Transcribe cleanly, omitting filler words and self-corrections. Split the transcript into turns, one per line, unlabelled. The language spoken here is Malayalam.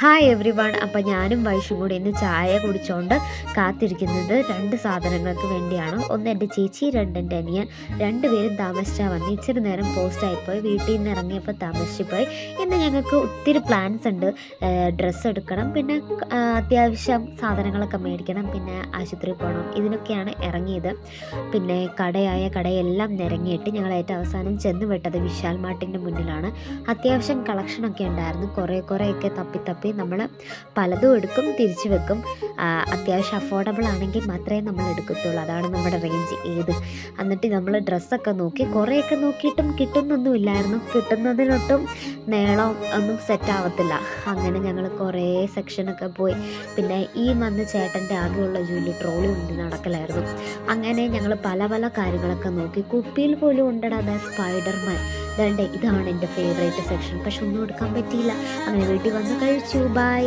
Hi every one. അപ്പം ഞാനും വൈഷും കൂടി ഇന്ന് ചായ കുടിച്ചുകൊണ്ട് കാത്തിരിക്കുന്നത് രണ്ട് സാധനങ്ങൾക്ക് വേണ്ടിയാണ്. ഒന്ന് എൻ്റെ ചേച്ചി, രണ്ട് എൻ്റെ അനിയൻ. രണ്ടുപേരും താമസിച്ചാൽ വന്ന് ഇച്ചിരി നേരം പോസ്റ്റായിപ്പോയി. വീട്ടിൽ നിന്ന് ഇറങ്ങിയപ്പോൾ താമസിച്ച് പോയി. ഇന്ന് ഞങ്ങൾക്ക് ഒത്തിരി പ്ലാൻസ് ഉണ്ട്. ഡ്രസ്സ് എടുക്കണം, പിന്നെ അത്യാവശ്യം സാധനങ്ങളൊക്കെ മേടിക്കണം, പിന്നെ ആശുപത്രിയിൽ പോകണം. ഇതിനൊക്കെയാണ് ഇറങ്ങിയത്. പിന്നെ കടയെല്ലാം നിരങ്ങിയിട്ട് ഞങ്ങൾ ഏറ്റവും അവസാനം ചെന്ന് വിട്ടത് വിശാൽ മാർട്ടിൻ്റെ മുന്നിലാണ്. അത്യാവശ്യം കളക്ഷനൊക്കെ ഉണ്ടായിരുന്നു. കുറേയൊക്കെ തപ്പി നമ്മൾ പലതും എടുക്കും, തിരിച്ചു വെക്കും. അത്യാവശ്യം അഫോർഡബിൾ ആണെങ്കിൽ മാത്രമേ നമ്മൾ എടുക്കത്തുള്ളൂ. അതാണ് നമ്മുടെ റേഞ്ച് ഏത്. എന്നിട്ട് നമ്മൾ ഡ്രസ്സൊക്കെ നോക്കി, കുറേയൊക്കെ നോക്കിയിട്ടും കിട്ടുന്നൊന്നുമില്ലായിരുന്നു. കിട്ടുന്നതിനൊട്ടും നീളം ഒന്നും സെറ്റാവത്തില്ല. അങ്ങനെ ഞങ്ങൾ കുറേ സെക്ഷനൊക്കെ പോയി. പിന്നെ ഈ വന്ന ചേട്ടൻ്റെ ആകെയുള്ള ജോലി ട്രോളി കൊണ്ട് നടക്കലായിരുന്നു. അങ്ങനെ ഞങ്ങൾ പല കാര്യങ്ങളൊക്കെ നോക്കി. കുപ്പിയിൽ പോലും ഉണ്ടടാ സ്പൈഡർമാൻ. ഇതാണ് എൻ്റെ ഫേവറേറ്റ് സെക്ഷൻ. പക്ഷെ ഒന്നും എടുക്കാൻ പറ്റിയില്ല. അങ്ങനെ വീട്ടിൽ വന്ന് കഴിച്ചു. ബൈ.